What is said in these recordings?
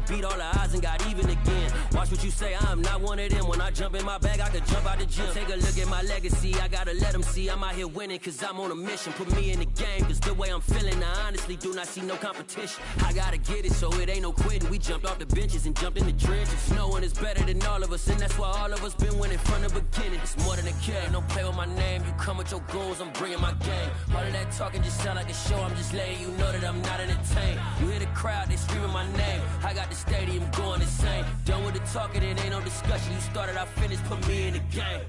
beat all the odds and got even again. Watch what you say, I'm not one of them. When I jump in my bag, I could jump out the gym. Take a look at my legacy, I gotta let them see I'm out here winning, cause I'm on a mission. Put me in the game, cause the way I'm feeling, I honestly do not see no competition. I gotta get it, so it ain't no quitting. We jumped off the benches and jumped in the trenches. No one is better than all of us, and that's why all of us been winning from the beginning. It's more than a game, don't play with my name. You come with your goons, I'm bringing my game. All of that talking just sound like a show, I'm just letting you know that I'm not entertained. You hear the crowd, they screaming my name. I got the stadium going insane. Done with the talking, it ain't no discussion. You started, I finished, put me in the game.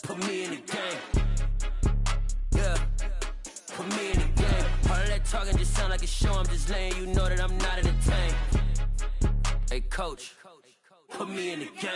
Put me in the game. Yeah, put me in the game. All of that talking just sound like a show, I'm just letting you know that I'm not entertained. Hey coach, put me in the game.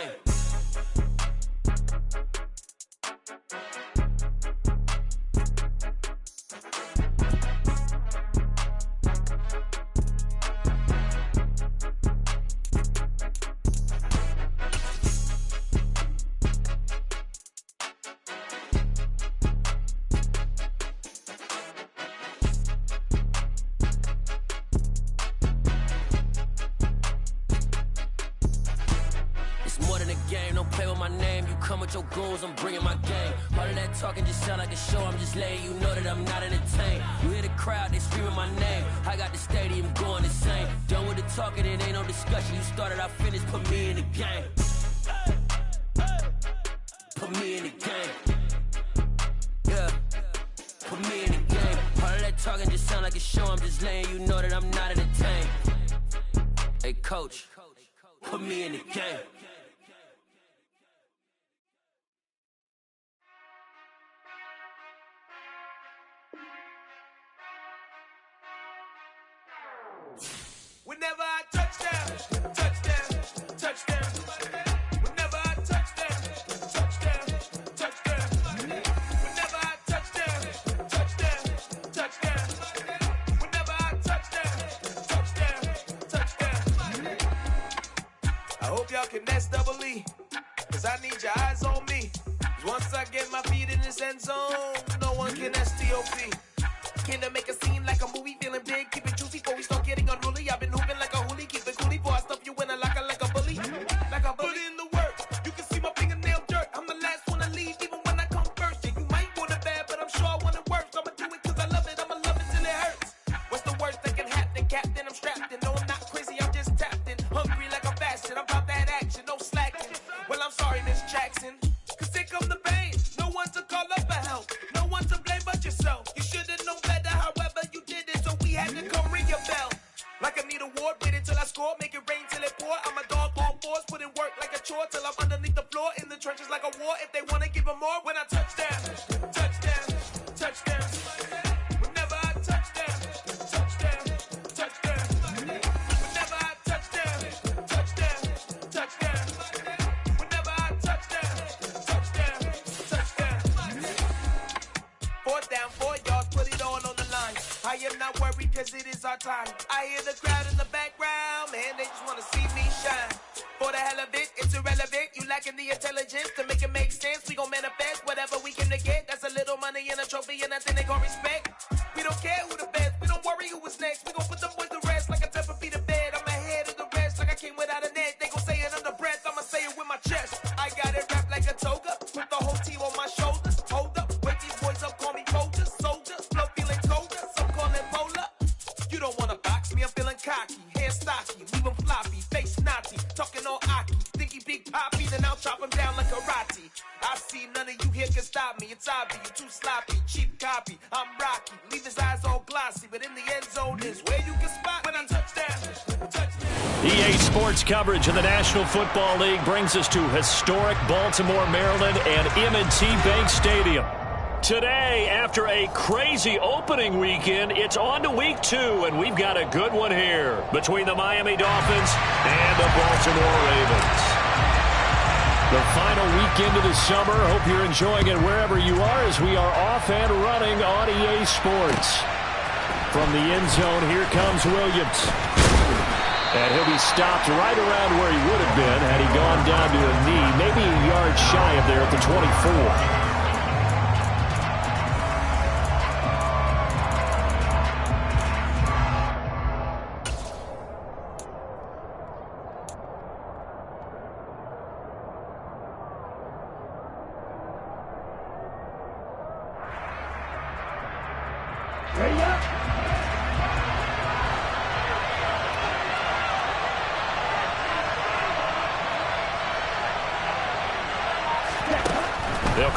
Your goons, I'm bringing my game. All of that talking just sound like a show, I'm just letting you know that I'm not entertained. You hear the crowd, they screaming my name. I got the stadium going insane. Done with the talking, it ain't no discussion. You started, I finished, put me in the game. Put me in the game. Yeah, put me in the game. All of that talking just sound like a show, I'm just letting you know that I'm not entertained. Hey coach, put me in the game. Whenever I touchdown, touchdown, touchdown. Whenever I touchdown, touchdown, touchdown. Whenever I touchdown, touchdown, touchdown. Whenever I touchdown, touchdown, touchdown. I hope y'all can nest double E, cause I need your eyes on me. Cause once I get my feet in this end zone, no one can STOP. Came to make a scene like a movie, feeling big, keep it juicy before we start getting unruly. I've been hooping like a hoolie, keep it coolie before I stuff you in a locker like a bully. Like a bully. Put in the work, you can see my fingernail dirt. I'm the last one to leave, even when I come first. Yeah, you might want it bad, but I'm sure I want it worse. I'ma do it cause I love it, I'ma love it till it hurts. What's the worst that can happen, Captain? I'm strapped in, no I'm not crazy, I'm just tapped in. Hungry like I'm fasting, I'm about that action, no slacking. Well, I'm sorry, Miss Jackson, cause here come the pain. No one to call up for help, no one to blame but yourself. You should've known better, however you did it, so we had to come ring your bell. Like I need a ward, wait until I score, make it rain till it pour. I'm a dog on fours, put in work like a chore till I'm underneath the floor, in the trenches like a war. If they wanna give them more, when I touchdown, touchdown, touchdown. Whenever I touchdown, touchdown, touchdown. Whenever I touchdown, touchdown, touchdown. Whenever I touchdown, touchdown, touchdown. Fourth down, 4 yards, put it all on the line. I am not worried cause it is our time. I hear the crowd in the background, man, they just wanna see me shine. For the hell of it, it's irrelevant. You lacking the intelligence to make it make sense. We gon' manifest whatever we came to get. That's a little money and a trophy and nothing they gon' respect. We don't care who the best, we don't worry who was next. We gon' put them boys to rest like a temper feet to bed. I'm ahead of the rest like I came without a net. They gon' say it under breath, I'ma say it with my chest. I got it wrapped like a toga, put the whole team on my shoulders. Hold up, wake these boys up, call me soldiers, soldiers. Flow feeling colder, some call it polar. You don't wanna box me, I'm feeling cocky. Hair stocky, leave him floppy, face naughty. Talking all aki, think he big poppy, then I'll chop him down like karate. I see none of you here can stop me. It's obvious, you too sloppy, cheap copy. I'm Rocky, leave his eyes all glossy, but in the end zone is where you can spot when I touchdown, touchdown. EA Sports coverage of the National Football League brings us to historic Baltimore, Maryland, and M&T Bank Stadium. Today, after a crazy opening weekend, it's on to week 2, and we've got a good one here between the Miami Dolphins and the Baltimore Ravens. The final weekend of the summer. Hope you're enjoying it wherever you are as we are off and running on EA Sports. From the end zone, here comes Williams. And he'll be stopped right around where he would have been had he gone down to a knee, maybe a yard shy of there at the 24.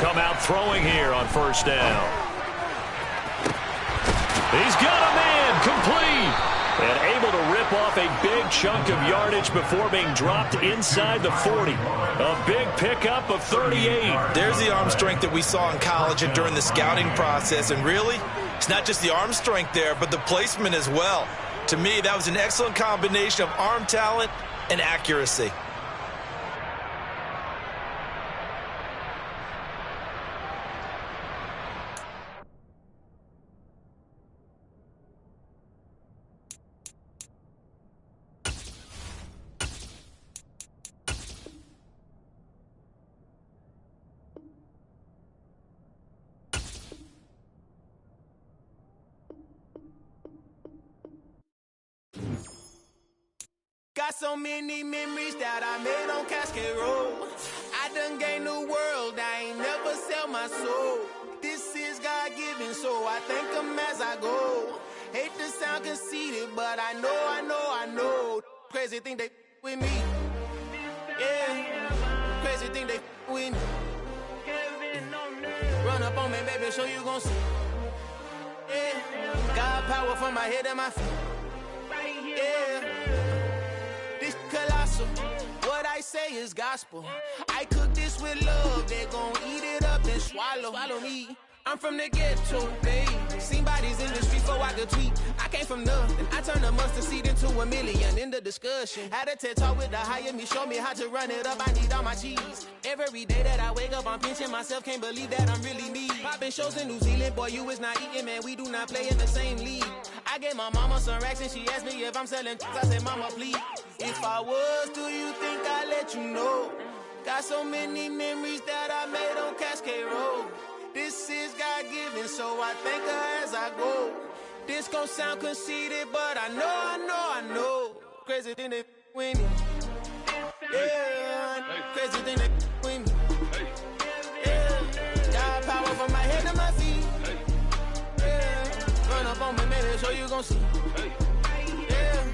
come out throwing here on first down. He's got a man complete. And able to rip off a big chunk of yardage before being dropped inside the 40. A big pickup of 38. There's the arm strength that we saw in college and during the scouting process. And really, it's not just the arm strength there, but the placement as well. To me, that was an excellent combination of arm talent and accuracy. Got so many memories that I made on Cascade Road. I done gained the world, I ain't never sell my soul. This is God-given, so I thank him as I go. Hate to sound conceited, but I know. Crazy thing they with me. Yeah, crazy thing they with me. Run up on me, baby, show you gon' see. Yeah, God power from my head and my feet. Yeah. This colossal, what I say is gospel. I cook this with love, they gon' eat it up and swallow me. I'm from the ghetto, babe. Seen bodies in the street before I could tweet. I came from nothing, I turned a mustard seed into a million. In the discussion, had a TED talk with the higher me, show me how to run it up. I need all my cheese. Every day that I wake up, I'm pinching myself, can't believe that I'm really me. Popping shows in New Zealand, boy, you is not eating, man. We do not play in the same league. I gave my mama some racks and she asked me if I'm selling. I said, mama, please. If I was, do you think I'd let you know? Got so many memories that I made on Cascade Road. This is God-given, so I thank her as I go. This gon' sound conceited, but I know. Crazy thing they with me. Yeah, crazy thing they with me. Yeah, got power from my head to my feet. Yeah, run up on me, maybe show you gon' see. Yeah.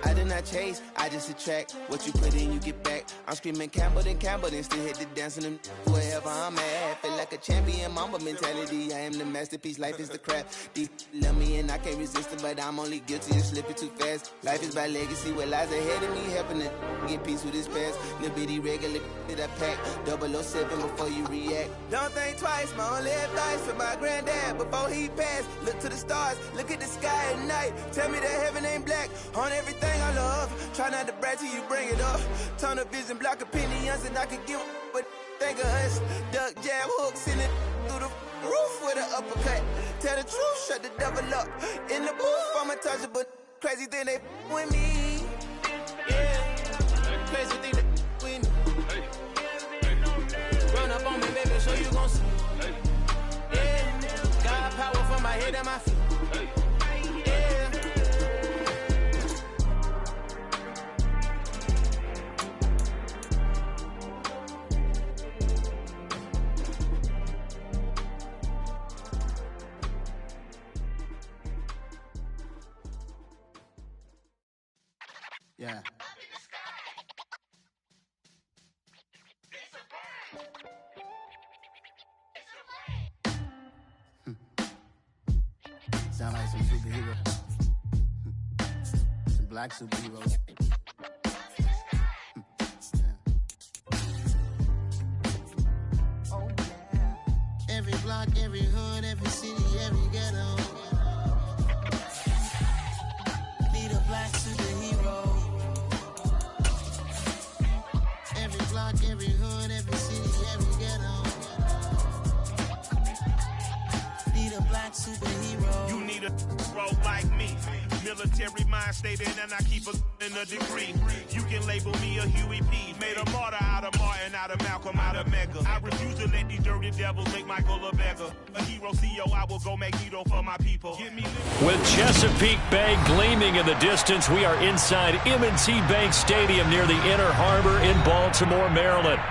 I did not chase, I just attract. What you put in, you get back. I'm screaming Campbell, then still hit the dance and them wherever I'm at. Feel like a champion, mamba mentality. I am the masterpiece, life is the crap. Deep love me and I can't resist it, but I'm only guilty of slipping too fast. Life is by legacy, what lies ahead of me, helping to get peace with his past. Little bitty regular that I pack, 007 before you react. Don't think twice, my only advice for my granddad before he passed. Look to the stars, look at the sky at night. Tell me that heaven ain't black on everything I love. Try not to brag till you bring it up. Tunnel vision, block opinions, and I could give but think of us. Duck jab hooks in it through the roof with an uppercut. Tell the truth, shut the devil up. In the booth, I'm untouchable. Crazy thing they with me. Yeah, crazy thing they with me. Run up on me, baby, show you gon' see. Yeah, got power from my head and my feet. Yeah. Sound like some superheroes. Some black superheroes. Oh, yeah. Every block, every hood, every city, every ghetto. Need a black superhero. Every block, every hood, every city, every ghetto. Need a black superhero. You need a bro like me. Military mind stated, and I keep in a degree. You can label me a Huey P. Made a martyr out of Martin, out of Malcolm, out of Mega. I refuse to let these dirty devils make Michael a beggar. A hero CEO, I will go Magneto for my people. With Chesapeake Bay gleaming in the distance, we are inside M&T Bank Stadium near the Inner Harbor in Baltimore, Maryland.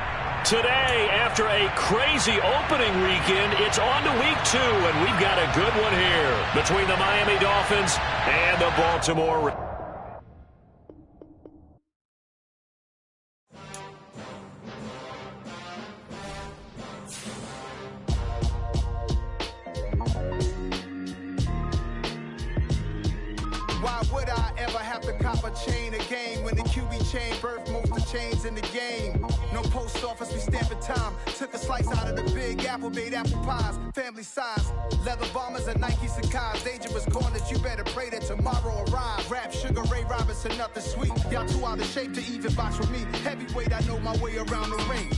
Today, after a crazy opening weekend, it's on to week 2, and we've got a good one here between the Miami Dolphins and the Baltimore Ravens. to cop a chain of game. When the QB chain birth most of chains in the game. No post office, we stamping time. Took a slice out of the big apple, made apple pies. Family size, leather bombers and Nike Sacai's. Dangerous corners, you better pray that tomorrow arrives. Rap, Sugar Ray Robinson, nothing sweet. Y'all too out of shape to even box with me. Heavyweight, I know my way around the ring.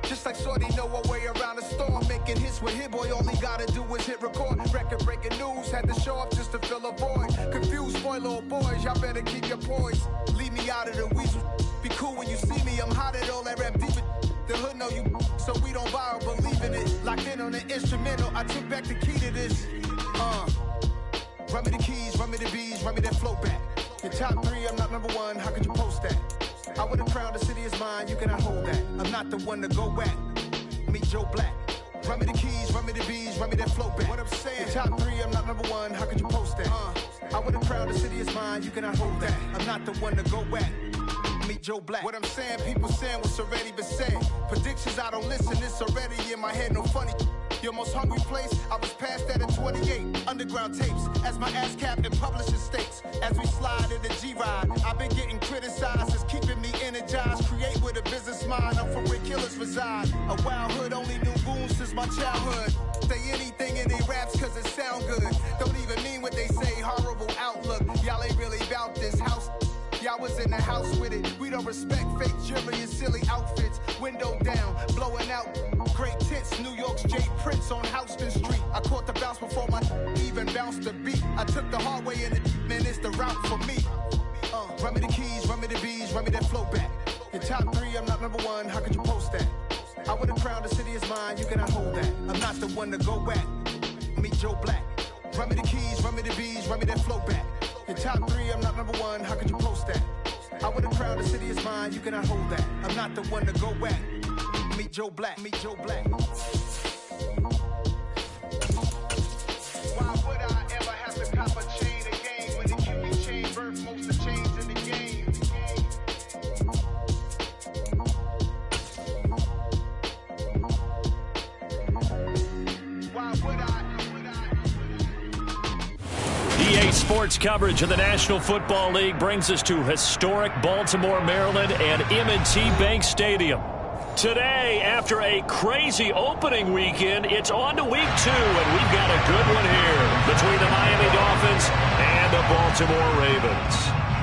Just like Shorty know a way around the storm. Making hits with Hit Boy, all he gotta do is hit record. Record breaking news, had to show up just to fill a void. Confused, spoiled boys, y'all better keep your poise. Leave me out of the weasel. Be cool when you see me, I'm hot at all that rap deep. The hood know you, so we don't borrow, believe in it. Locked in on the instrumental, I took back the key to this. Run me the keys, run me the bees, run me that flow back. Your top 3, I'm not number 1, how could you post that? I would have crowned the city is mine, you cannot hold that. I'm not the one to go back. Meet Joe Black. Run me the keys, run me the bees, run me that flow back. What I'm saying, your top 3, I'm not number 1, how could you post that? I would have crowned the city is mine, you cannot hold that. I'm not the one to go back. Meet Joe Black. What I'm saying, people saying what's already been said. Predictions, I don't listen, it's already in my head, no funny. Your most hungry place, I was past that at 28. Underground tapes, as my ass cap in publishing states. As we slide in the G-Ride, I've been getting criticized, it's keeping me energized. Create with a business mind, I'm from where killers reside. A wild hood, only knew goons since my childhood. Say anything in they raps cause it sound good. Don't even mean what they say, horrible outlook. Y'all ain't really about this house. Y'all was in the house with it. We don't respect fake jewelry and silly outfits. Window down, blowing out great tits. New York's J. Prince on Houston Street. I caught the bounce before my even bounced the beat. I took the hard way in it, man, it's the route for me. Run me the keys, run me the bees, run me that flow back. Your top 3, I'm not number 1, how could you post that? I would have crowned the city is mine, you cannot hold that. I'm not the one to go back. Meet Joe Black. Run me the keys, run me the bees, run me that flow back. Your top 3, I'm not number 1, how could you post that? I would have crowned the city is mine, you cannot hold that. I'm not the one to go back. Meet Joe Black, meet Joe Black. Why would I ever have to cop a chain again when the QB chain birth most of chains in the game? Why would I? EA Sports coverage of the National Football League brings us to historic Baltimore, Maryland, and M&T Bank Stadium. Today, after a crazy opening weekend, it's on to week 2, and we've got a good one here between the Miami Dolphins and the Baltimore Ravens.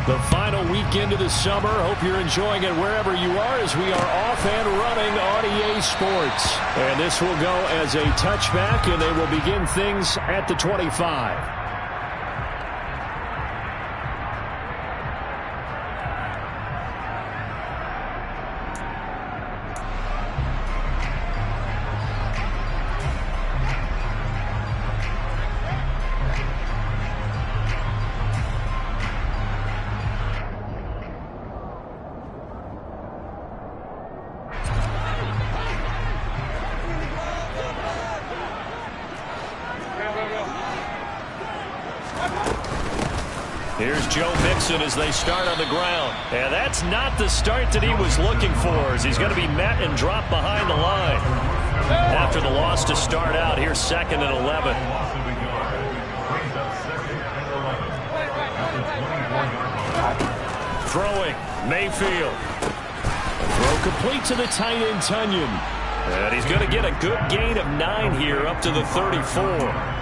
The final weekend of the summer. Hope you're enjoying it wherever you are as we are off and running on EA Sports. And this will go as a touchback, and they will begin things at the 25. Here's Joe Mixon as they start on the ground. And that's not the start that he was looking for, as he's going to be met and dropped behind the line. After the loss to start out, here's 2nd and 11. Throwing, Mayfield. Throw complete to the tight end, Tunyon. And he's going to get a good gain of 9 here up to the 34.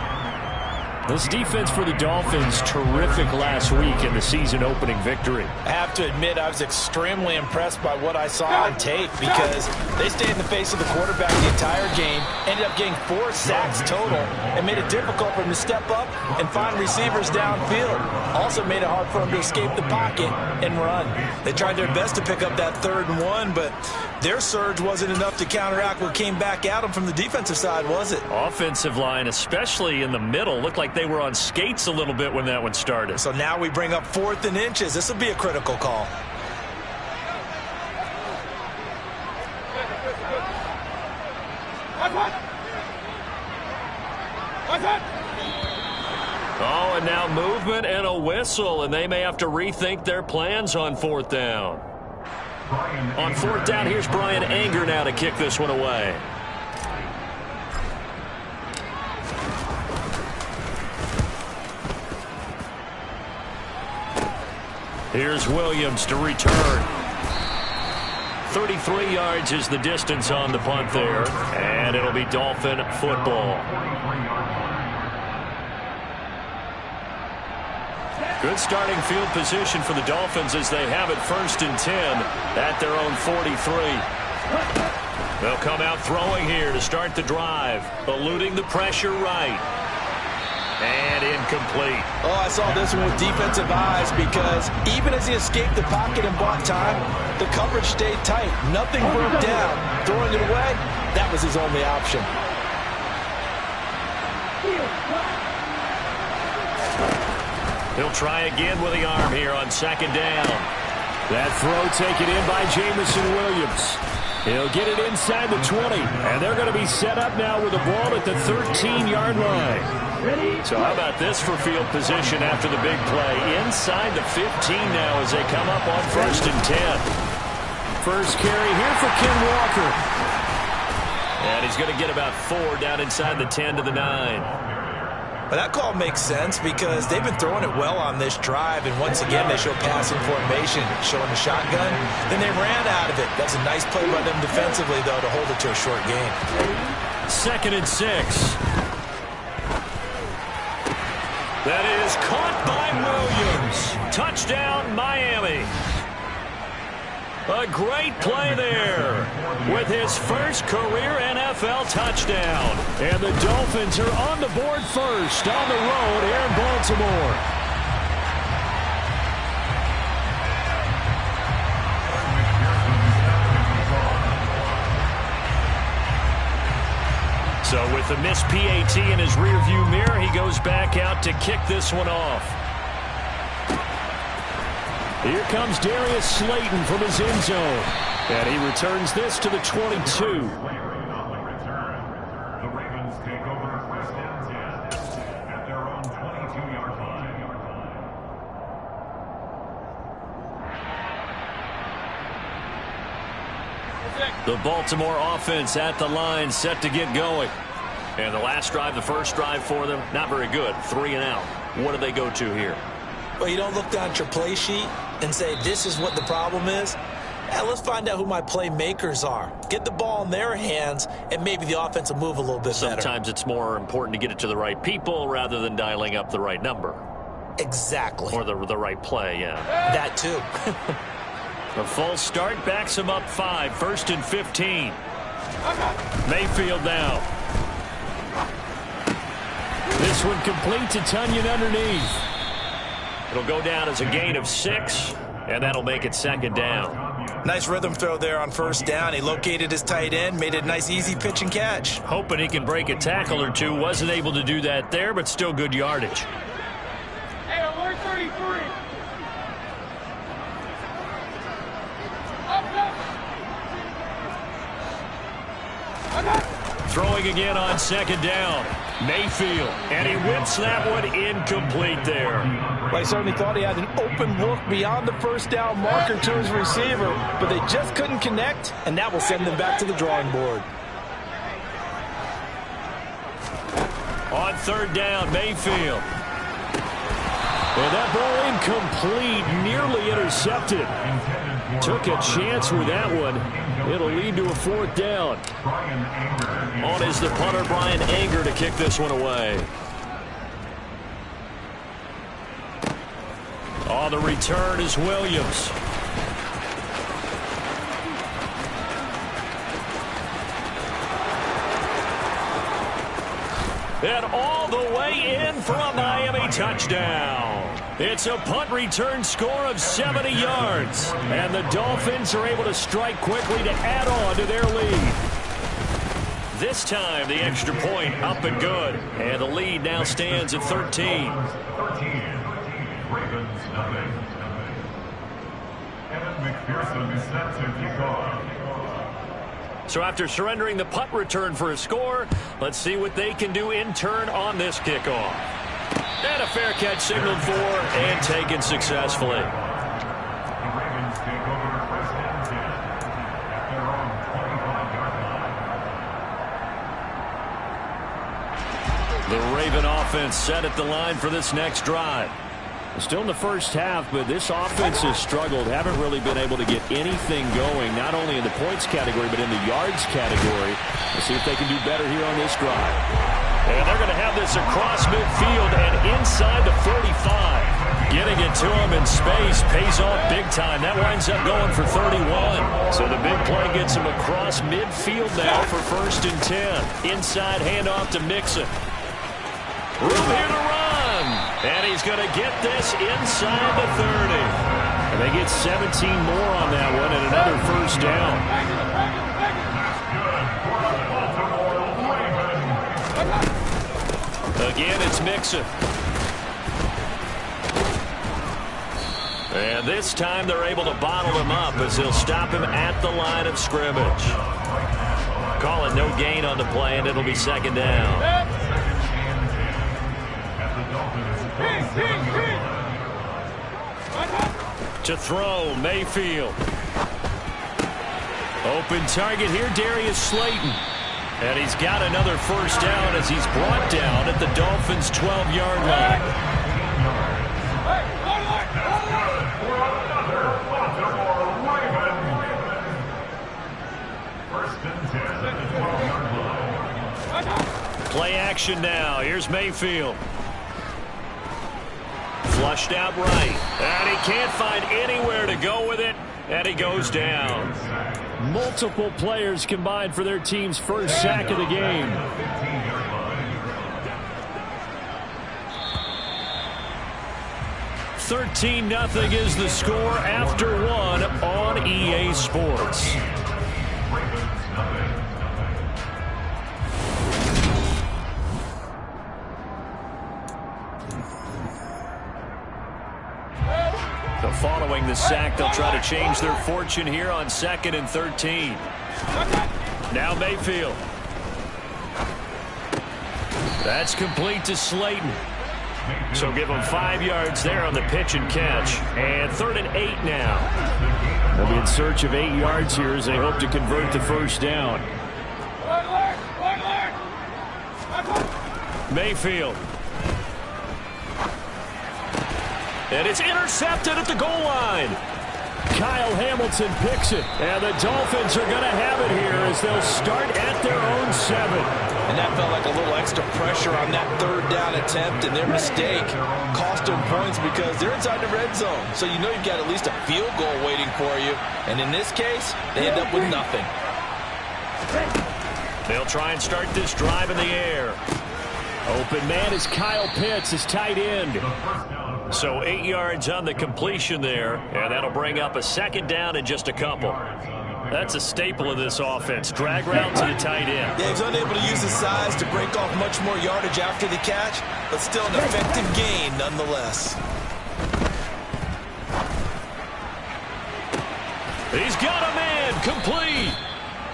This defense for the Dolphins, terrific last week in the season-opening victory. I have to admit, I was extremely impressed by what I saw on tape because they stayed in the face of the quarterback the entire game, ended up getting 4 sacks total, and made it difficult for him to step up and find receivers downfield. Also made it hard for him to escape the pocket and run. They tried their best to pick up that 3rd and 1, but their surge wasn't enough to counteract what came back at them from the defensive side, was it? Offensive line, especially in the middle, looked like they were on skates a little bit when that one started. So now we bring up 4th and inches. This will be a critical call. Oh, and now movement and a whistle, and they may have to rethink their plans on 4th down. On 4th down, here's Brian Anger now to kick this one away. Here's Williams to return. 33 yards is the distance on the punt there, and it'll be Dolphin football. Good starting field position for the Dolphins as they have it 1st and 10 at their own 43. They'll come out throwing here to start the drive, eluding the pressure right. And incomplete. Oh, I saw this one with defensive eyes because even as he escaped the pocket and bought time, the coverage stayed tight. Nothing broke down. Throwing it away, that was his only option. He'll try again with the arm here on 2nd down. That throw taken in by Jamison Williams. He'll get it inside the 20, and they're going to be set up now with the ball at the 13-yard line. So how about this for field position after the big play? Inside the 15 now as they come up on 1st and 10. First carry here for Ken Walker. And he's going to get about 4 down inside the 10 to the 9. But that call makes sense because they've been throwing it well on this drive, and once again they show passing formation, showing the shotgun. Then they ran out of it. That's a nice play by them defensively, though, to hold it to a short gain. 2nd and 6. That is caught by Williams. Touchdown, Miami. A great play there with his first career NFL touchdown. And the Dolphins are on the board first on the road here in Baltimore. So with the missed PAT in his rearview mirror, he goes back out to kick this one off. Here comes Darius Slayton from his end zone. And he returns this to the 22. The Baltimore offense at the line, set to get going. And the last drive, the first drive for them, not very good. 3 and out. What do they go to here? Well, you don't look down at your play sheet and say, this is what the problem is. Yeah, let's find out who my playmakers are. Get the ball in their hands, and maybe the offense will move a little bit better. Sometimes it's more important to get it to the right people rather than dialing up the right number. Exactly. Or the right play, yeah. That too. A false start backs him up 5, 1st and 15. Mayfield now. This one complete to Tunyon underneath. It'll go down as a gain of 6, and that'll make it 2nd down. Nice rhythm throw there on 1st down. He located his tight end, made it a nice easy pitch and catch. Hoping he can break a tackle or two. Wasn't able to do that there, but still good yardage. Hey, alert 33. Throwing again on 2nd down. Mayfield, and he whips that one incomplete there. Well, he certainly thought he had an open look beyond the 1st down marker to his receiver, but they just couldn't connect, and that will send them back to the drawing board. On 3rd down, Mayfield. And that ball incomplete, nearly intercepted. Took a chance with that one. It'll lead to a 4th down. On is the punter, Brian Anger, to kick this one away. On the return is Williams. And all the way in for a Miami touchdown. It's a punt return score of 70 yards. And the Dolphins are able to strike quickly to add on to their lead. This time, the extra point up and good. And the lead now stands at 13. Ravens nothing. Evan McPherson set to kick off. So after surrendering the punt return for a score, let's see what they can do in turn on this kickoff. And a fair catch signaled for and taken successfully. The Ravens take over 1st and 10 at their own 25-yard line. The Raven offense set at the line for this next drive. Still in the first half, but this offense has struggled. Haven't really been able to get anything going, not only in the points category, but in the yards category. Let's see if they can do better here on this drive. And they're going to have this across midfield and inside the 45. Getting it to him in space pays off big time. That winds up going for 31. So the big play gets him across midfield now for 1st and 10. Inside handoff to Mixon. Room here to run. And he's going to get this inside the 30. And they get 17 more on that one and another 1st down. Again, it's Mixon. And this time they're able to bottle him up as they'll stop him at the line of scrimmage. Call it no gain on the play, and it'll be 2nd down. To throw, Mayfield. Open target here, Darius Slayton. And he's got another 1st down as he's brought down at the Dolphins' 12-yard line. Play action now. Here's Mayfield. Flushed out right. And he can't find anywhere to go with it. And he goes down. Multiple players combined for their team's first sack of the game. $13-0 is the score after 1 on EA Sports. So following the sack, they'll try to change their fortune here on 2nd and 13. Now Mayfield. That's complete to Slayton. So give them 5 yards there on the pitch and catch. And 3rd and 8 now. They'll be in search of 8 yards here as they hope to convert the 1st down. Mayfield. And it's intercepted at the goal line. Kyle Hamilton picks it. And the Dolphins are going to have it here as they'll start at their own 7. And that felt like a little extra pressure on that 3rd down attempt, and their mistake cost them points because they're inside the red zone. So you know you've got at least a field goal waiting for you. And in this case, they end up with nothing. They'll try and start this drive in the air. Open man is Kyle Pitts, his tight end. So 8 yards on the completion there, and that'll bring up a 2nd down in just a couple. That's a staple of this offense. Drag route to the tight end. Yeah, he's unable to use his size to break off much more yardage after the catch, but still an effective gain nonetheless. He's got a man, complete.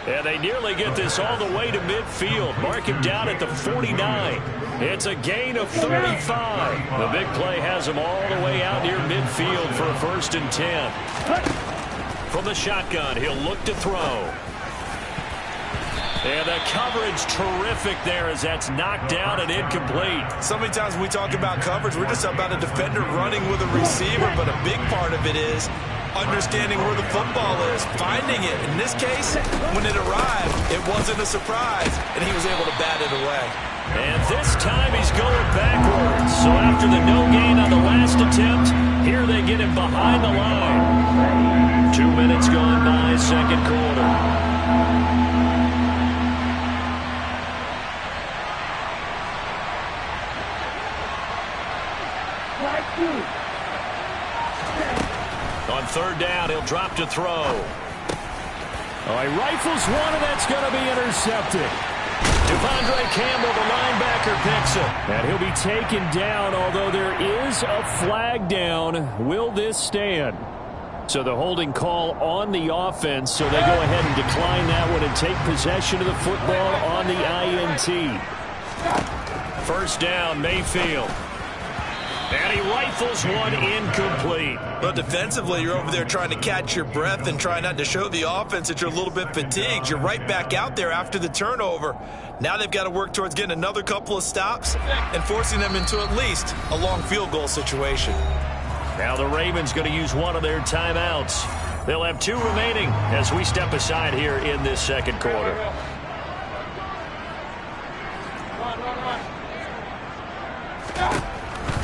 And they nearly get this all the way to midfield. Mark him down at the 49. It's a gain of 35. The big play has him all the way out near midfield for a 1st and 10. From the shotgun, he'll look to throw. And the coverage terrific there as that's knocked down and incomplete. So many times when we talk about coverage, we're just about a defender running with a receiver, but a big part of it is understanding where the football is, finding it. In this case, when it arrived, it wasn't a surprise, and he was able to bat it away. And this time he's going backwards. So after the no gain on the last attempt, here they get him behind the line. 2 minutes gone by, 2nd quarter. On 3rd down, he'll drop to throw. Oh, he rifles one, and that's going to be intercepted. Devondre Campbell, the linebacker, picks it. And he'll be taken down, although there is a flag down. Will this stand? So the holding call on the offense, so they go ahead and decline that one and take possession of the football on the INT. 1st down, Mayfield. And he rifles one incomplete. But defensively, you're over there trying to catch your breath and try not to show the offense that you're a little bit fatigued. You're right back out there after the turnover. Now they've got to work towards getting another couple of stops and forcing them into at least a long field goal situation. Now the Ravens going to use one of their timeouts. They'll have 2 remaining as we step aside here in this second quarter.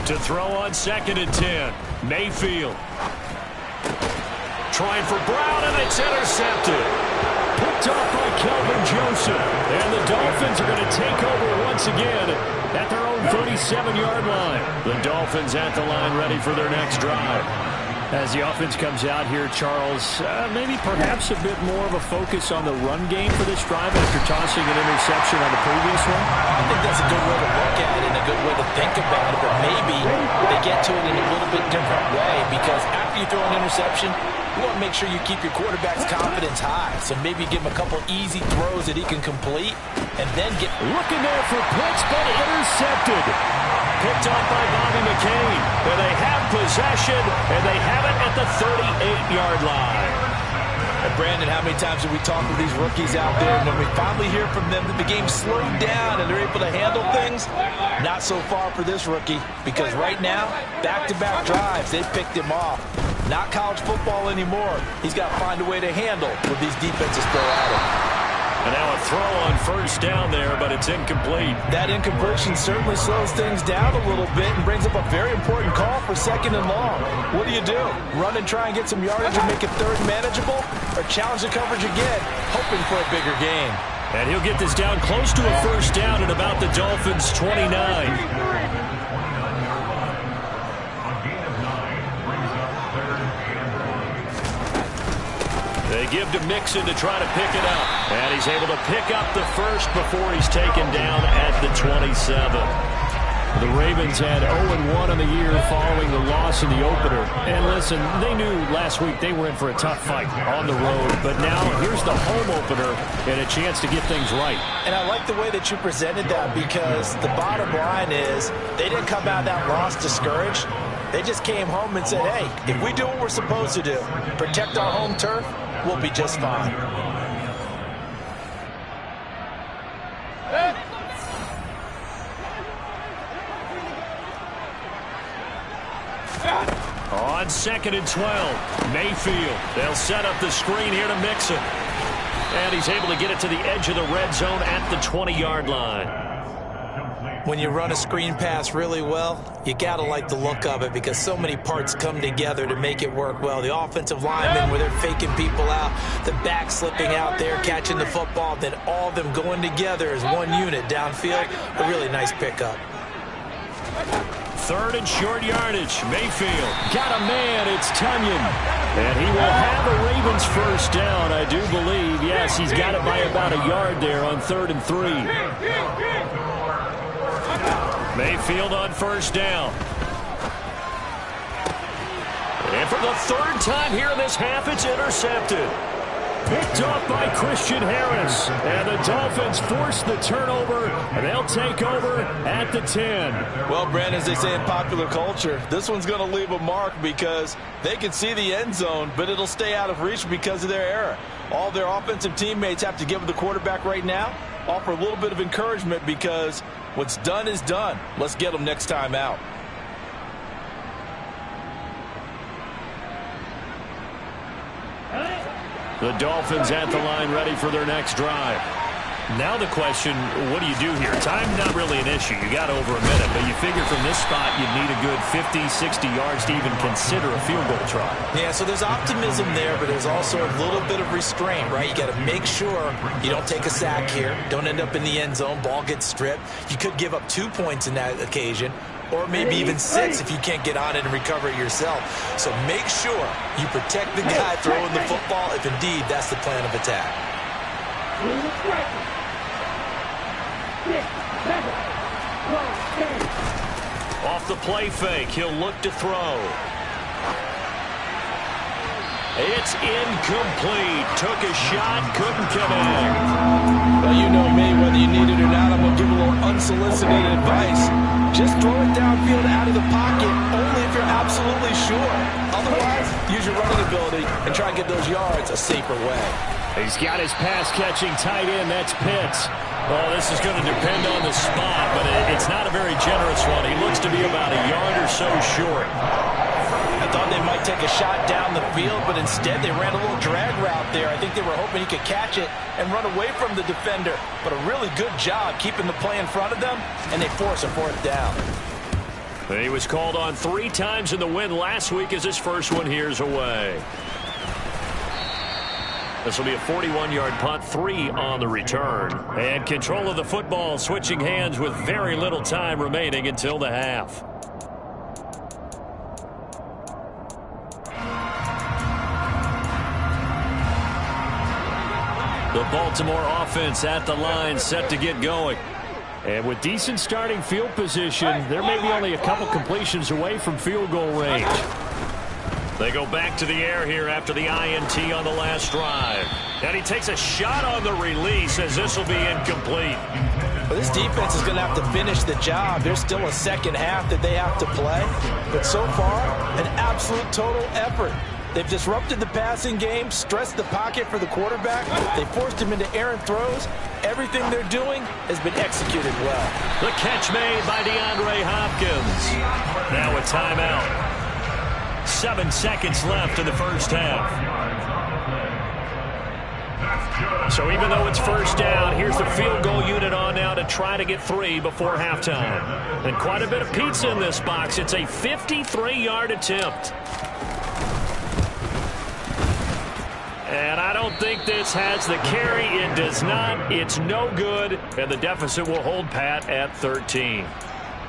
To throw on 2nd and 10. Mayfield. Trying for Brown, and it's intercepted. Picked off by Kelvin Joseph. And the Dolphins are going to take over once again at their own 37-yard line. The Dolphins at the line ready for their next drive. As the offense comes out here, Charles, maybe perhaps a bit more of a focus on the run game for this drive after tossing an interception on the previous one? I think that's a good way to look at it and a good way to think about it, but maybe they get to it in a little bit different way because after you throw an interception, you want to make sure you keep your quarterback's confidence high. So maybe give him a couple easy throws that he can complete and then get... Looking there for Pitts, but intercepted. Picked off by Bobby McCain. And they have possession, and they have it at the 38-yard line. And Brandon, how many times have we talked with these rookies out there, and when we finally hear from them that the game's slowed down and they're able to handle things? Not so far for this rookie, because right now, back-to-back drives, they've picked him off. Not college football anymore. He's got to find a way to handle what these defenses throw at him. And now a throw on 1st down there, but it's incomplete. That incompletion certainly slows things down a little bit and brings up a very important call for 2nd and long. What do? Run and try and get some yardage and make it 3rd manageable? Or challenge the coverage again, hoping for a bigger gain? And he'll get this down close to a 1st down at about the Dolphins' 29. They give to Mixon to try to pick it up. And he's able to pick up the 1st before he's taken down at the 27. The Ravens had 0-1 in the year following the loss in the opener. And listen, they knew last week they were in for a tough fight on the road. But now here's the home opener and a chance to get things right. And I like the way that you presented that because the bottom line is they didn't come out of that loss discouraged. They just came home and said, hey, if we do what we're supposed to do, protect our home turf, we'll be just fine. On 2nd and 12, Mayfield. They'll set up the screen here to Mixon. And he's able to get it to the edge of the red zone at the 20-yard line. When you run a screen pass really well, you got to like the look of it because so many parts come together to make it work well. The offensive linemen, where they're faking people out, the back slipping out there, catching the football, then all of them going together as one unit downfield. A really nice pickup. 3rd and short yardage. Mayfield got a man. It's Tunyon. And he will have a Ravens 1st down, I do believe. Yes, he's got it by about a yard there on 3rd and 3. Mayfield on 1st down. And for the 3rd time here in this half, it's intercepted. Picked off by Christian Harris. And the Dolphins force the turnover, and they'll take over at the 10. Well, Brandon, as they say in popular culture, this one's going to leave a mark because they can see the end zone, but it'll stay out of reach because of their error. All their offensive teammates have to give the quarterback right now, offer a little bit of encouragement because what's done is done. Let's get them next time out. The Dolphins at the line ready for their next drive. Now the question, what do you do here? Time not really an issue. You got over a minute, but you figure from this spot you'd need a good 50, 60 yards to even consider a field goal try. Yeah, so there's optimism there, but there's also a little bit of restraint, right? You got to make sure you don't take a sack here. Don't end up in the end zone. Ball gets stripped. You could give up 2 points in that occasion, or maybe even 6 if you can't get on it and recover it yourself. So make sure you protect the guy throwing the football if indeed that's the plan of attack. Off the play fake, he'll look to throw. It's incomplete. Took a shot, couldn't connect. Well, you know me, whether you need it or not, I'm going to give a little unsolicited advice. Just throw it downfield out of the pocket, only if you're absolutely sure. Otherwise, use your running ability and try and get those yards a safer way. He's got his pass-catching tight end. That's Pitts. Well, this is going to depend on the spot, but it's not a very generous one. He looks to be about a yard or so short. I thought they might take a shot down the field, but instead they ran a little drag route there. I think they were hoping he could catch it and run away from the defender. But a really good job keeping the play in front of them, and they force a fourth down. He was called on 3 times in the win last week as his first one here's away. This will be a 41-yard punt, 3 on the return. And control of the football switching hands with very little time remaining until the half. The Baltimore offense at the line set to get going. And with decent starting field position, there may be only a couple completions away from field goal range. They go back to the air here after the INT on the last drive. And he takes a shot on the release as this will be incomplete. Well, this defense is going to have to finish the job. There's still a second half that they have to play. But so far, an absolute total effort. They've disrupted the passing game, stressed the pocket for the quarterback. They forced him into errant throws. Everything they're doing has been executed well. The catch made by DeAndre Hopkins. Now a timeout. 7 seconds left in the first half. So even though it's first down, here's the field goal unit on now to try to get 3 before halftime. And quite a bit of pizza in this box. It's a 53-yard attempt. And I don't think this has the carry. It does not. It's no good. And the deficit will hold pat at 13.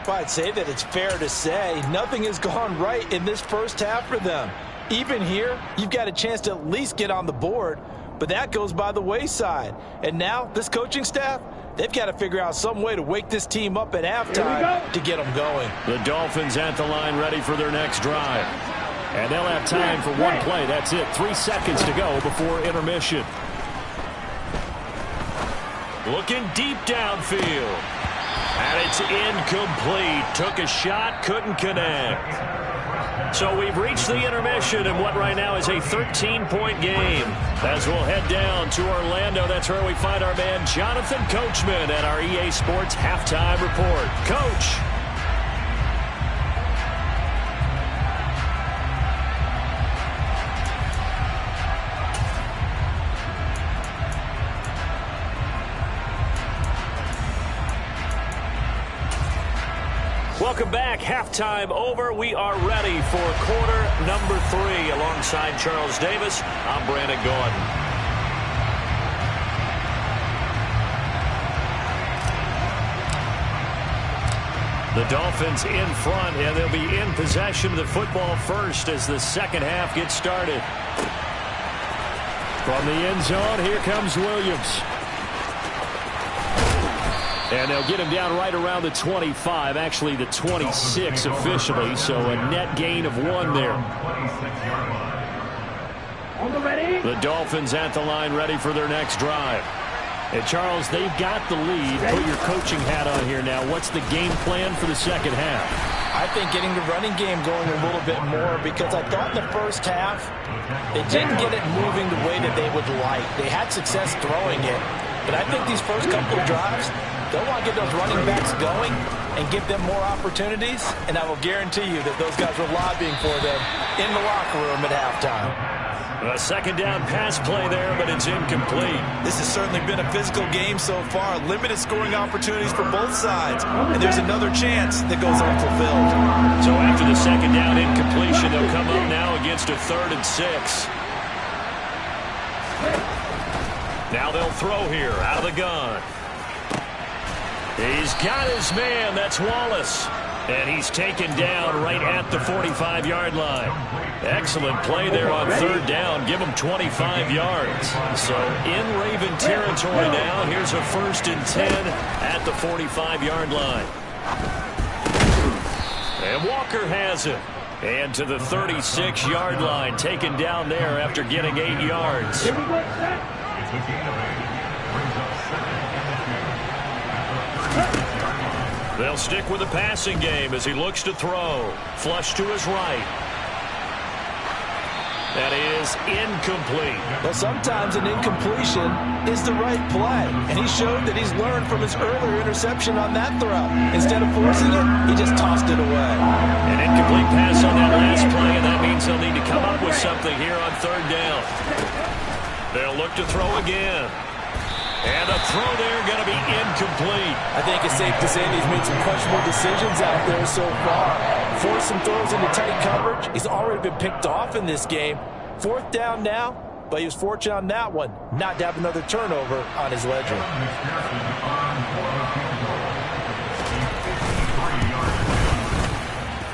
I'd say that it's fair to say nothing has gone right in this first half for them. Even here, you've got a chance to at least get on the board, but that goes by the wayside. And now, this coaching staff, they've got to figure out some way to wake this team up at halftime to get them going. The Dolphins at the line ready for their next drive. And they'll have time for one play. That's it. 3 seconds to go before intermission. Looking deep downfield. And it's incomplete. Took a shot, couldn't connect. So we've reached the intermission in what right now is a 13-point game. As we'll head down to Orlando, that's where we find our man Jonathan Coachman at our EA Sports Halftime Report. Coach. Welcome back. Halftime over. We are ready for quarter number 3. Alongside Charles Davis, I'm Brandon Gordon. The Dolphins in front, and they'll be in possession of the football first as the second half gets started. From the end zone, here comes Williams. And they'll get him down right around the 25, actually the 26 officially, so a net gain of 1 there. The Dolphins at the line ready for their next drive. And Charles, they've got the lead. Put your coaching hat on here now. What's the game plan for the second half? I think getting the running game going a little bit more, because I thought in the first half they didn't get it moving the way that they would like. They had success throwing it, but I think these first couple of drives, they'll want to get those running backs going and give them more opportunities, and I will guarantee you that those guys were lobbying for them in the locker room at halftime. A second down pass play there, but it's incomplete. This has certainly been a physical game so far. Limited scoring opportunities for both sides, and there's another chance that goes unfulfilled. So after the second down incompletion, they'll come up now against a 3rd and 6. Now they'll throw here out of the gun. He's got his man. That's Wallace. And he's taken down right at the 45-yard line. Excellent play there on 3rd down. Give him 25 yards. So in Raven territory now. Here's a 1st and 10 at the 45-yard line. And Walker has it. And to the 36-yard line, taken down there after getting 8 yards. It's a gain of 8. Brings up second and 10. They'll stick with the passing game as he looks to throw. Flush to his right. That is incomplete. Well, sometimes an incompletion is the right play, and he showed that he's learned from his earlier interception on that throw. Instead of forcing it, he just tossed it away. An incomplete pass on that last play, and that means they'll need to come up with something here on third down. They'll look to throw again. And a throw there going to be incomplete. I think it's safe to say that he's made some questionable decisions out there so far. Forced some throws into tight coverage. He's already been picked off in this game. Fourth down now, but he was fortunate on that one not to have another turnover on his ledger.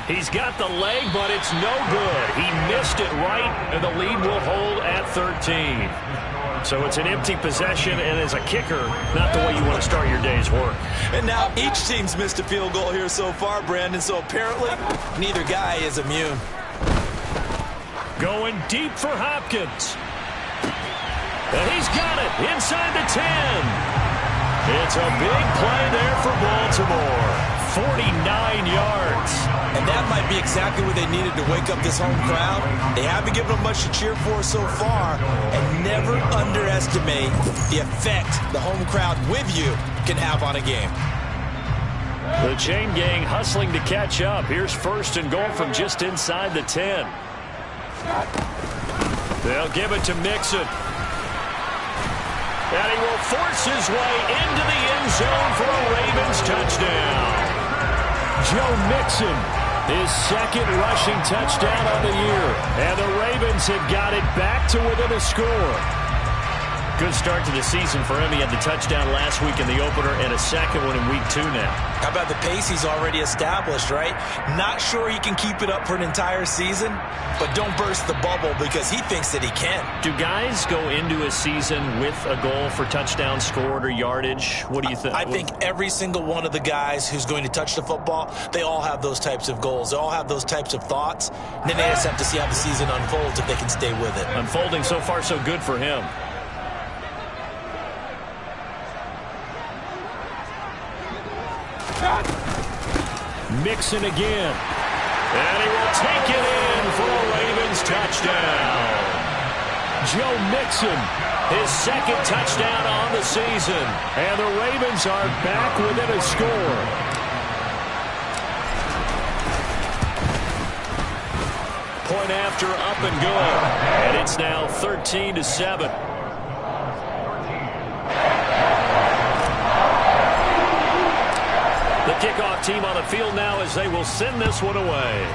He's got the leg, but it's no good. He missed it right, and the lead will hold at 13. So it's an empty possession, and as a kicker, not the way you want to start your day's work. And now each team's missed a field goal here so far, Brandon, so apparently neither guy is immune. Going deep for Hopkins. And he's got it inside the 10. It's a big play there for Baltimore. 49 yards. And that might be exactly what they needed to wake up this home crowd. They haven't given them much to cheer for so far. And never underestimate the effect the home crowd with you can have on a game. The chain gang hustling to catch up. Here's first and goal from just inside the 10. They'll give it to Mixon. And he will force his way into the end zone for a Ravens touchdown. Joe Mixon, his second rushing touchdown on the year. And the Ravens have got it back to within a score. Good start to the season for him. He had the touchdown last week in the opener and a second one in week 2 now. How about the pace he's already established, right? Not sure he can keep it up for an entire season, but don't burst the bubble because he thinks that he can. Do guys go into a season with a goal for touchdown scored or yardage? What do you think? I think every single one of the guys who's going to touch the football, they all have those types of goals. They all have those types of thoughts. And then they just have to see how the season unfolds if they can stay with it. Unfolding so far so good for him. Mixon again. And he will take it in for a Ravens touchdown. Joe Mixon, his second touchdown on the season. And the Ravens are back within a score. Point after up and good. And it's now 13-7. The kickoff team on the field now as they will send this one away.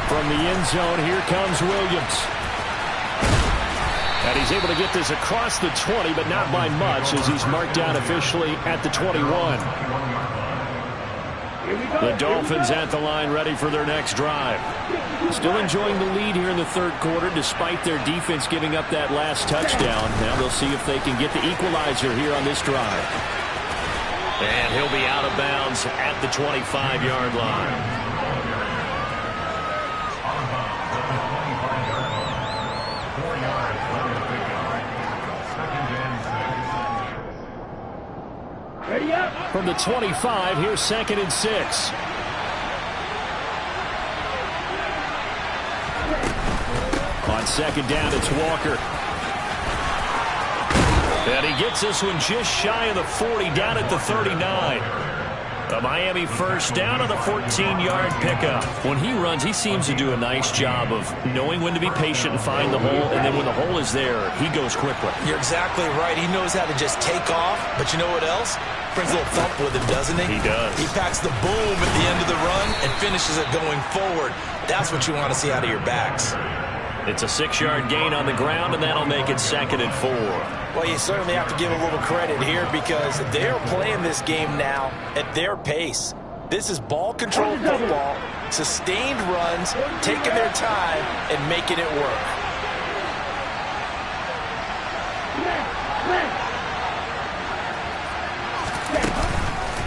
From the end zone, here comes Williams. And he's able to get this across the 20, but not by much as he's marked down officially at the 21. The Dolphins at the line ready for their next drive. Still enjoying the lead here in the third quarter despite their defense giving up that last touchdown. Now they'll see if they can get the equalizer here on this drive. And he'll be out of bounds at the 25-yard line. From the 25, here's 2nd and 6. On second down, it's Walker. And he gets this one just shy of the 40, down at the 39. A Miami first down on the 14-yard pickup. When he runs, he seems to do a nice job of knowing when to be patient and find the hole, and then when the hole is there, he goes quickly. You're exactly right. He knows how to just take off, but you know what else? Brings a little thump with him, doesn't he? He does. He packs the boom at the end of the run and finishes it going forward. That's what you want to see out of your backs. It's a 6-yard gain on the ground, and that'll make it 2nd and 4. Well, you certainly have to give a little credit here because they're playing this game now at their pace. This is ball control football, sustained runs, taking their time, and making it work.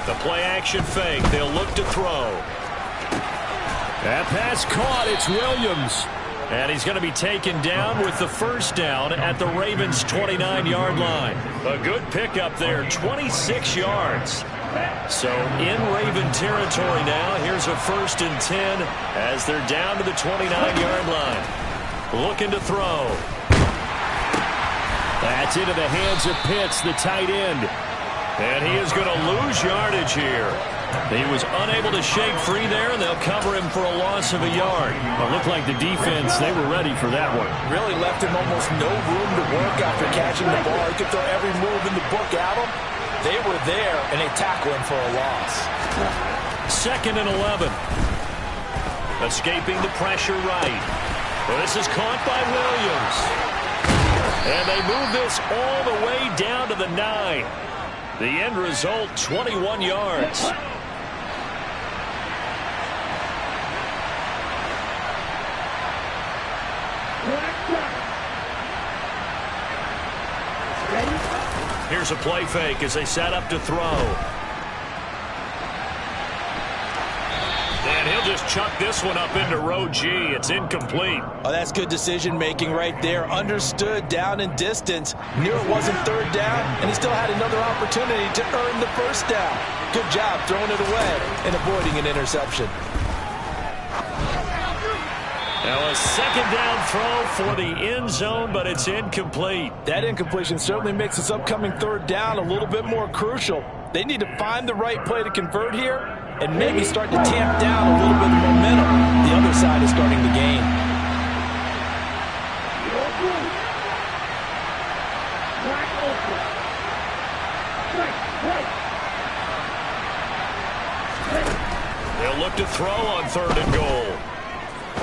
The play action fake. They'll look to throw. That pass caught. It's Williams. And he's going to be taken down with the first down at the Ravens' 29-yard line. A good pickup there, 26 yards. So in Raven territory now, here's a 1st and 10 as they're down to the 29-yard line. Looking to throw. That's into the hands of Pitts, the tight end. And he is going to lose yardage here. He was unable to shake free there, and they'll cover him for a loss of a yard. It looked like the defense, they were ready for that one. Really left him almost no room to work after catching the ball. He could throw every move in the book at him. They were there, and they tackle him for a loss. 2nd and 11. Escaping the pressure right. Well, this is caught by Williams. And they move this all the way down to the 9. The end result, 21 yards. Here's a play fake as they set up to throw. And he'll just chuck this one up into row G. It's incomplete. Oh, that's good decision-making right there. Understood down and distance. Knew it wasn't 3rd down, and he still had another opportunity to earn the 1st down. Good job throwing it away and avoiding an interception. Now a 2nd down throw for the end zone, but it's incomplete. That incompletion certainly makes this upcoming 3rd down a little bit more crucial. They need to find the right play to convert here and maybe start to tamp down a little bit of momentum. The other side is starting to gain. They'll look to throw on 3rd and goal.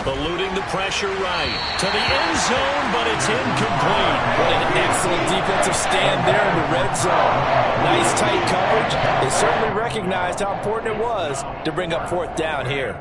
Eluding the pressure right to the end zone, but it's incomplete. What an excellent defensive stand there in the red zone. Nice tight coverage. They certainly recognized how important it was to bring up 4th down here.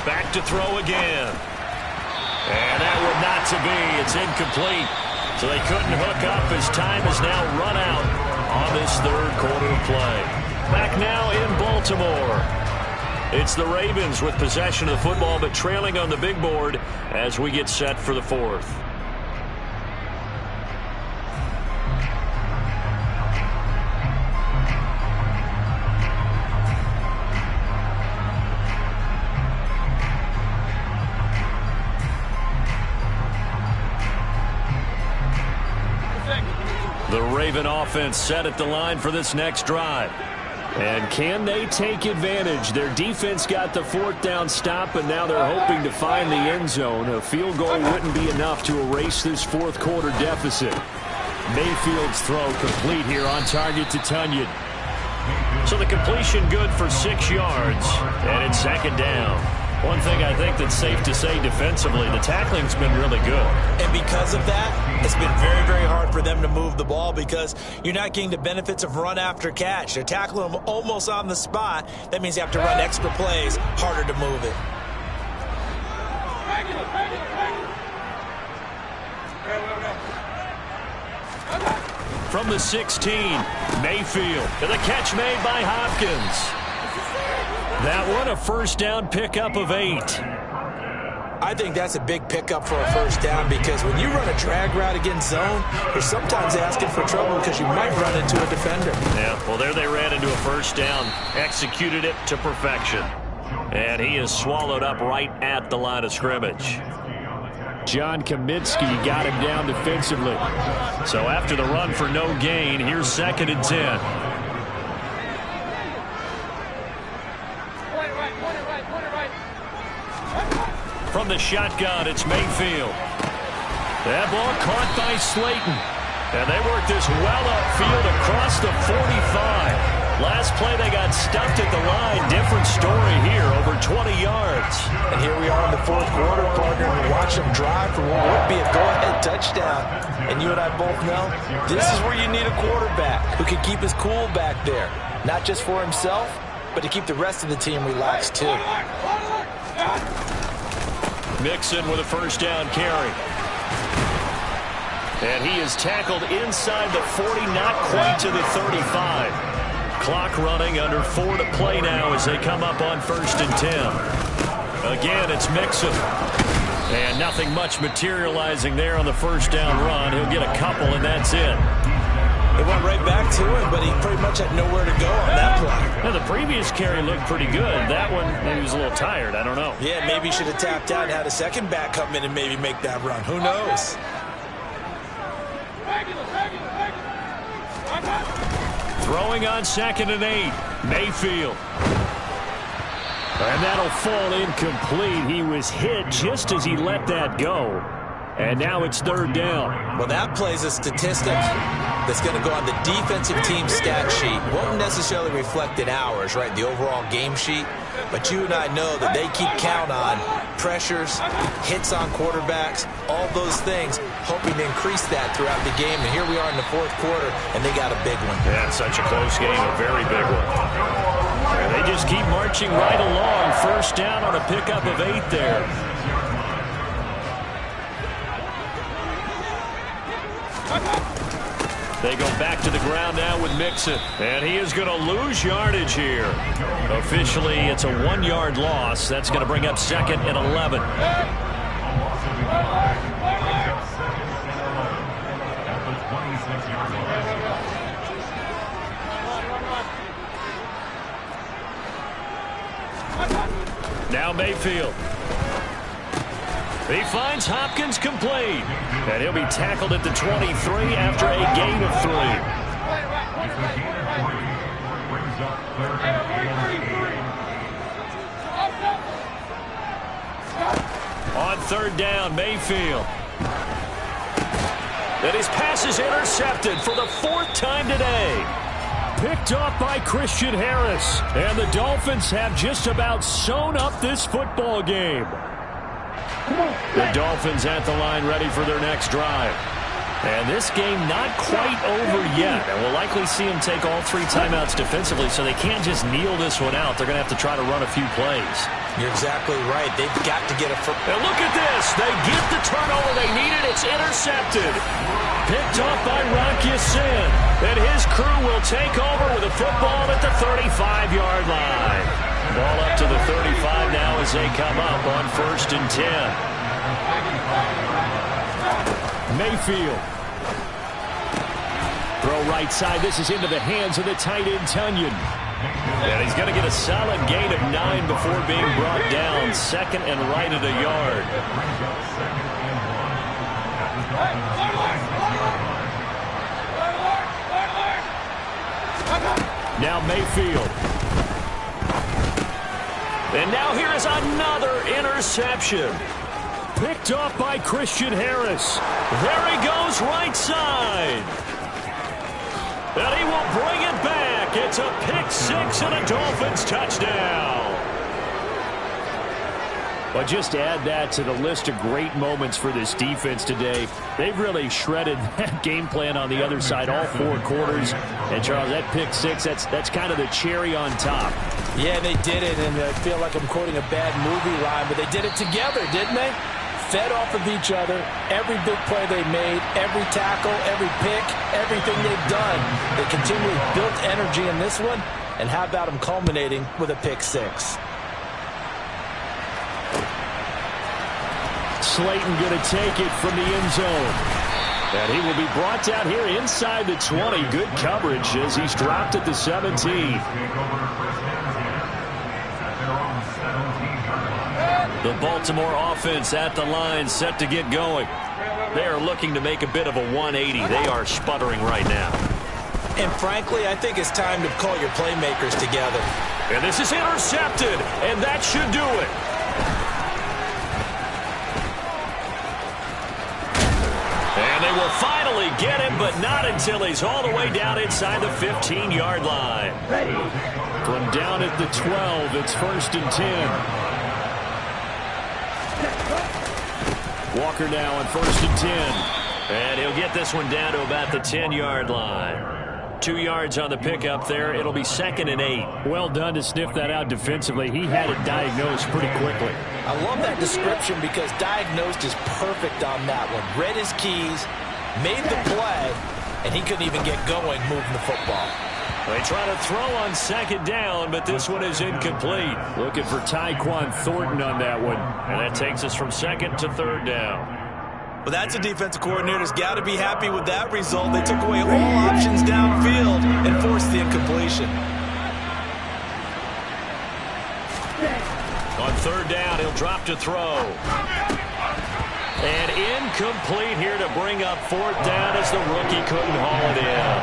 Back to throw again. And that would not to be. It's incomplete. So they couldn't hook up as time is now run out on this 3rd quarter play. Back now in Baltimore. It's the Ravens with possession of the football, but trailing on the big board as we get set for the 4th. The Raven offense set at the line for this next drive. And can they take advantage? Their defense got the 4th down stop, and now they're hoping to find the end zone. A field goal wouldn't be enough to erase this 4th quarter deficit. Mayfield's throw complete here on target to Tunyon. So the completion good for 6 yards, and it's 2nd down. One thing I think that's safe to say defensively, the tackling's been really good. And because of that, it's been very, very hard for them to move the ball because you're not getting the benefits of run after catch. They're tackling them almost on the spot. That means you have to run extra plays, harder to move it. From the 16, Mayfield, and the catch made by Hopkins. That one, a 1st down pickup of 8. I think that's a big pickup for a 1st down because when you run a drag route against zone, you're sometimes asking for trouble because you might run into a defender. Yeah, well, there they ran into a 1st down, executed it to perfection. And he is swallowed up right at the line of scrimmage. John Kaminsky got him down defensively. So after the run for no gain, here's 2nd and 10. From the shotgun, it's Mayfield. That ball caught by Slayton. And they work this well upfield across the 45. Last play, they got stuffed at the line. Different story here, over 20 yards. And here we are in the fourth quarter, partner, and watch them drive for what would be a go-ahead touchdown. And you and I both know this is where you need a quarterback who can keep his cool back there. Not just for himself, but to keep the rest of the team relaxed, too. Mixon with a first down carry. And he is tackled inside the 40, not quite to the 35. Clock running, under 4 to play now as they come up on 1st and 10. Again, it's Mixon. And nothing much materializing there on the first down run. He'll get a couple, and that's it. It went right back to him, but he pretty much had nowhere to go on that play. Now, the previous carry looked pretty good. That one, maybe he was a little tired. I don't know. Yeah, maybe he should have tapped out and had a second back come in and maybe make that run. Who knows? Throwing on 2nd and 8. Mayfield. And that'll fall incomplete. He was hit just as he let that go. And now it's 3rd down. Well, that plays a statistic that's going to go on the defensive team stat sheet. Won't necessarily reflect in ours, right, the overall game sheet. But you and I know that they keep count on pressures, hits on quarterbacks, all those things, hoping to increase that throughout the game. And here we are in the fourth quarter, and they got a big one. Yeah, it's such a close game, a very big one. And they just keep marching right along. First down on a pickup of 8 there. They go back to the ground now with Mixon. And he is going to lose yardage here. Officially, it's a 1-yard loss. That's going to bring up 2nd and 11. Now Mayfield. He finds Hopkins complete. And he'll be tackled at the 23 after a gain of 3. On 3rd down, Mayfield. And his pass is intercepted for the 4th time today. Picked off by Christian Harris. And the Dolphins have just about sewn up this football game. The Dolphins at the line ready for their next drive. And this game not quite over yet. And we'll likely see them take all 3 timeouts defensively, so they can't just kneel this one out. They're going to have to try to run a few plays. You're exactly right. They've got to get a first. And look at this. They get the turnover they needed. It's intercepted. Picked off by Rock Ya-Sin. And his crew will take over with a football at the 35-yard line. Ball up to the 35 now as they come up on 1st and 10. Mayfield. Throw right side. This is into the hands of the tight end, Tunyon. And he's going to get a solid gain of 9 before being brought down. 2nd and right at a yard. Now Mayfield. And now here is another interception. Picked off by Christian Harris. There he goes right side. And he will bring it back. It's a pick 6 and a Dolphins touchdown. But just add that to the list of great moments for this defense today. They've really shredded that game plan on the other side all 4 quarters. And, Charles, that pick 6, that's kind of the cherry on top. Yeah, they did it, and I feel like I'm quoting a bad movie line, but they did it together, didn't they? Fed off of each other, every big play they made, every tackle, every pick, everything they've done. They continually built energy in this one, and how about them culminating with a pick 6? Slayton going to take it from the end zone. And he will be brought down here inside the 20. Good coverage as he's dropped at the 17. The Baltimore offense at the line, set to get going. They are looking to make a bit of a 180. They are sputtering right now. And frankly, I think it's time to call your playmakers together. And this is intercepted, and that should do it. And they will finally get him, but not until he's all the way down inside the 15-yard line. From down at the 12, it's 1st and 10. Walker now on 1st and 10. And he'll get this one down to about the 10-yard line. 2 yards on the pickup there. It'll be 2nd and 8. Well done to sniff that out defensively. He had it diagnosed pretty quickly. I love that description because diagnosed is perfect on that one. Read his keys, made the play, and he couldn't even get going moving the football. They try to throw on 2nd down, but this one is incomplete. Looking for Tyquan Thornton on that one. And that takes us from 2nd to 3rd down. Well, that's a defensive coordinator's got to be happy with that result. They took away all options downfield and forced the incompletion. On 3rd down, he'll drop to throw. And incomplete here to bring up 4th down as the rookie couldn't haul it in.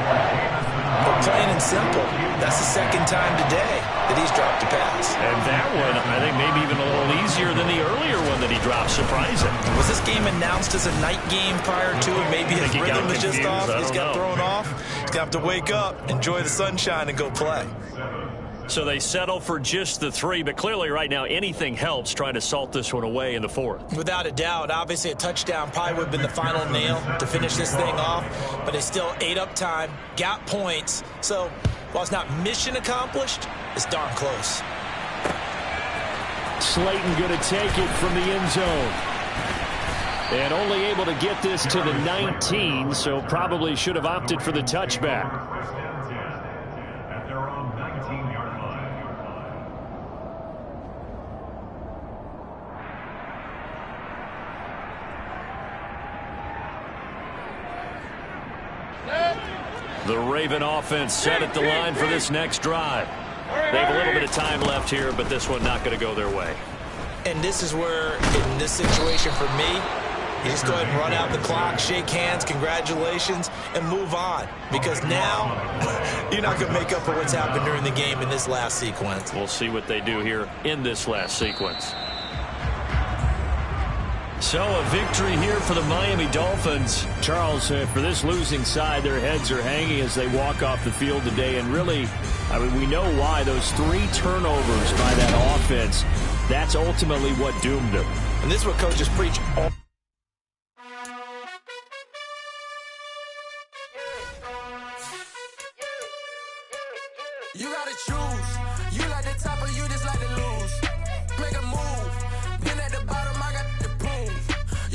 But plain and simple, that's the 2nd time today that he's dropped a pass. And that one, I think, maybe even a little easier than the earlier one that he dropped. Surprising. Was this game announced as a night game prior to it? Maybe his rhythm was just off. He's got thrown off. He's going to have to wake up, enjoy the sunshine, and go play. So they settle for just the 3, but clearly right now anything helps trying to salt this one away in the 4th. Without a doubt. Obviously a touchdown probably would have been the final nail to finish this thing off, but it's still ate up time, got points. So while it's not mission accomplished, it's darn close. Slayton going to take it from the end zone. And only able to get this to the 19, so probably should have opted for the touchback. The Raven offense set at the line for this next drive. They have a little bit of time left here, but this one not going to go their way. And this is where, in this situation for me, you just go ahead and run out the clock, shake hands, congratulations, and move on. Because now, you're not going to make up for what's happened during the game in this last sequence. We'll see what they do here in this last sequence. So a victory here for the Miami Dolphins. Charles, for this losing side, their heads are hanging as they walk off the field today. And really, I mean, we know why. Those 3 turnovers by that offense, that's ultimately what doomed them. And this is what coaches preach all. You gotta choose. You like the top or you just like the loser.